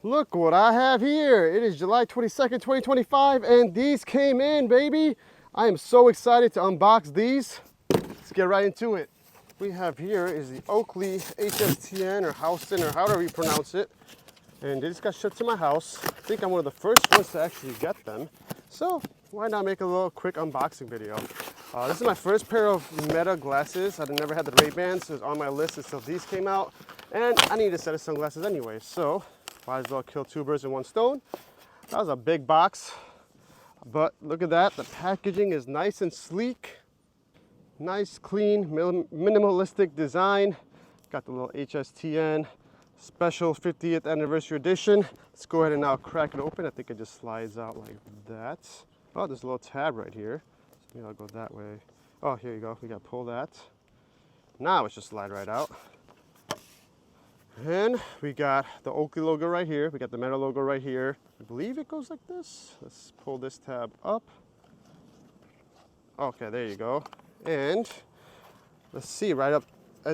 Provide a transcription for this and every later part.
Look what I have here. It is July 22nd, 2025, and these came in, baby. I am so excited to unbox these. Let's get right into it. What we have here is the Oakley HSTN or Houston or however you pronounce it. And they just got shipped to my house. I think I'm one of the first ones to actually get them. So why not make a little quick unboxing video? This is my first pair of Meta glasses. I've never had the Ray-Bans. It was on my list until these came out. And I need a set of sunglasses anyway. So might as well kill two birds with one stone. That was a big box. But look at that. The packaging is nice and sleek. Nice, clean, minimalistic design. Got the little HSTN special 50th anniversary edition. Let's go ahead and now crack it open. I think it just slides out like that. Oh, there's a little tab right here. So maybe I'll go that way. Oh, here you go. We got to pull that. Now it's just slide right out. And we got the Oakley logo right here. We got the Meta logo right here. I believe it goes like this. Let's pull this tab up. Okay, there you go. And let's see right up.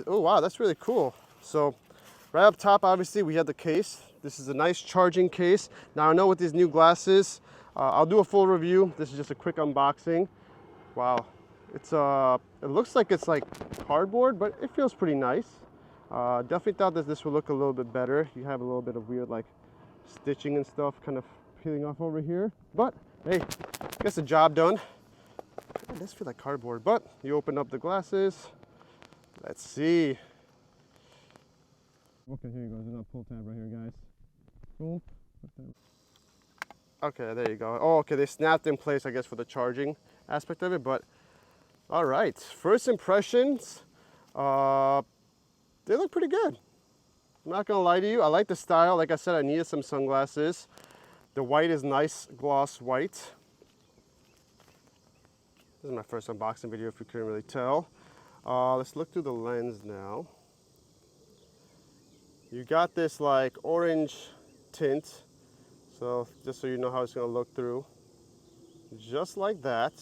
Oh, wow, that's really cool. So right up top, obviously, we have the case. This is a nice charging case. Now, I know with these new glasses, I'll do a full review. This is just a quick unboxing. Wow. It looks like it's like cardboard, but it feels pretty nice. Definitely thought that this would look a little bit better. You have a little bit of weird like stitching and stuff kind of peeling off over here. But hey, gets the job done. It does feel like cardboard, but you open up the glasses. Let's see. Okay, here you go. There's another pull tab right here, guys. Boom. Okay, there you go. Oh, okay, they snapped in place, I guess, for the charging aspect of it, but all right. First impressions, they look pretty good. I'm not gonna lie to you. I like the style. Like I said, I needed some sunglasses. The white is nice gloss white. This is my first unboxing video, if you couldn't really tell. Let's look through the lens now. You got this like orange tint. So just so you know how it's gonna look through. Just like that.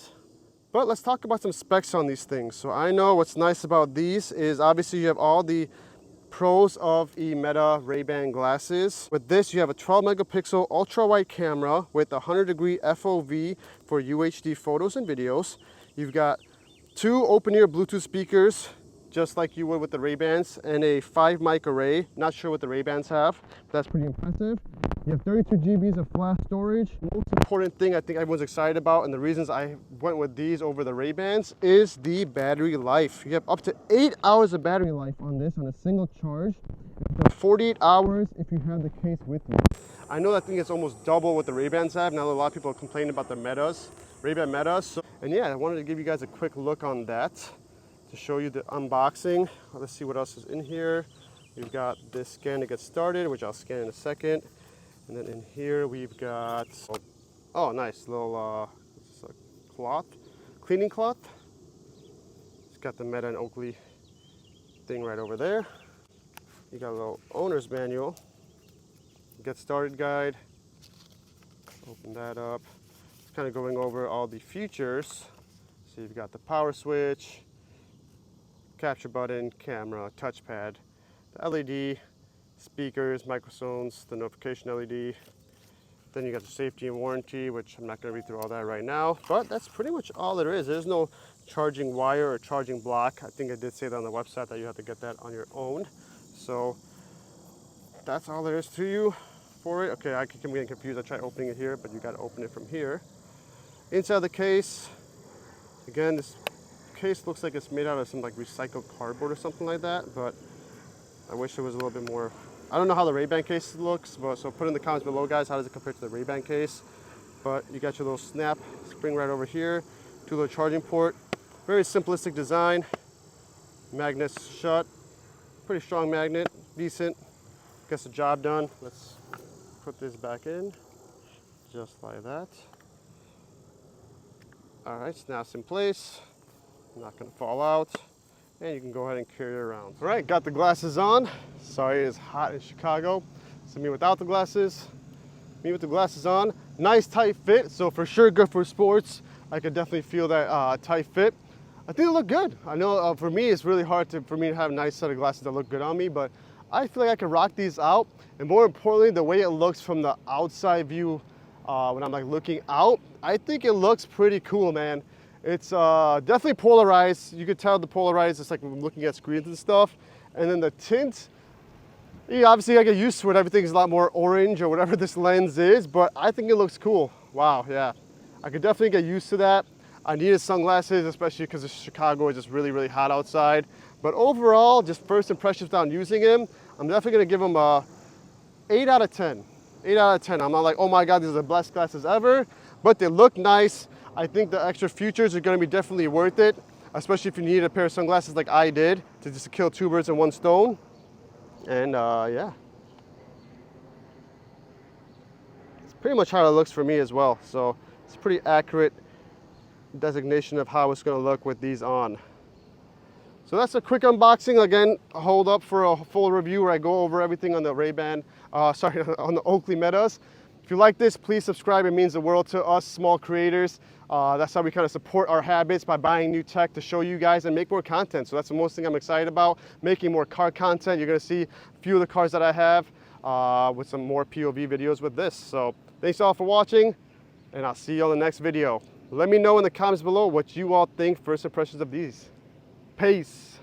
But let's talk about some specs on these things. So I know what's nice about these is obviously you have all the pros of the Meta Ray-Ban glasses. With this, you have a 12 megapixel ultra wide camera with a 100-degree FOV for UHD photos and videos. You've got two open ear Bluetooth speakers, just like you would with the Ray-Bans, and a 5 mic array. Not sure what the Ray-Bans have. That's pretty impressive. You have 32 GBs of flash storage. Most important thing I think everyone's excited about, and the reasons I went with these over the Ray-Bans, is the battery life. You have up to 8 hours of battery life on this on a single charge. 48 hours if you have the case with you. I know that thing is almost double what the Ray-Bans have. Now a lot of people are complaining about the Metas, Ray-Ban Metas. So, and yeah, I wanted to give you guys a quick look on that to show you the unboxing. Let's see what else is in here. We've got this scan to get started, which I'll scan in a second. And then in here we've got, oh nice, little cloth, cleaning cloth. It's got the Meta and Oakley thing right over there. You got a little owner's manual, get started guide. Open that up. It's kind of going over all the features. So you've got the power switch, capture button, camera, touchpad, the LED, speakers, microphones, the notification LED. Then you got the safety and warranty, which I'm not going to read through all that right now, but that's pretty much all there is. There's no charging wire or charging block. I think I did say that on the website that you have to get that on your own. So that's all there is to you for it. Okay, I can get confused. I tried opening it here, but you got to open it from here. Inside the case, again, this case looks like it's made out of some like recycled cardboard or something like that, but I wish it was a little bit more. I don't know how the Ray-Ban case looks, but so put in the comments below, guys, how does it compare to the Ray-Ban case? But you got your little snap spring right over here, two little charging port. Very simplistic design. Magnets shut. Pretty strong magnet, decent. Gets the job done. Let's put this back in, just like that. All right, snaps in place. Not gonna fall out. And you can go ahead and carry it around. All right, got the glasses on. Sorry, it's hot in Chicago. So me without the glasses, me with the glasses on. Nice tight fit, so for sure good for sports. I could definitely feel that tight fit. I think they look good. I know for me, it's really hard for me to have a nice set of glasses that look good on me, but I feel like I can rock these out, and more importantly, the way it looks from the outside view when I'm like looking out, I think it looks pretty cool, man. It's definitely polarized. You could tell the polarized is like when I'm looking at screens and stuff. And then the tint, yeah, obviously I get used to it. Everything's a lot more orange or whatever this lens is, but I think it looks cool. Wow, yeah. I could definitely get used to that. I needed sunglasses, especially because Chicago is just really, really hot outside. But overall, just first impressions without using them, I'm definitely gonna give them a 8 out of 10. 8 out of 10. I'm not like, oh my God, these are the best glasses ever, but they look nice. I think the extra features are gonna be definitely worth it, especially if you need a pair of sunglasses like I did to just kill 2 birds in 1 stone. And yeah. It's pretty much how it looks for me as well. So it's pretty accurate designation of how it's gonna look with these on. So that's a quick unboxing. Again, hold up for a full review where I go over everything on the Ray-Ban, on the Oakley Metas. If you like this, please subscribe. It means the world to us small creators. That's how we kind of support our habits, by buying new tech to show you guys and make more content. So that's the most thing I'm excited about, making more car content. You're gonna see a few of the cars that I have with some more POV videos with this. So thanks all for watching, and I'll see you on the next video. Let me know in the comments below what you all think, first impressions of these. Peace.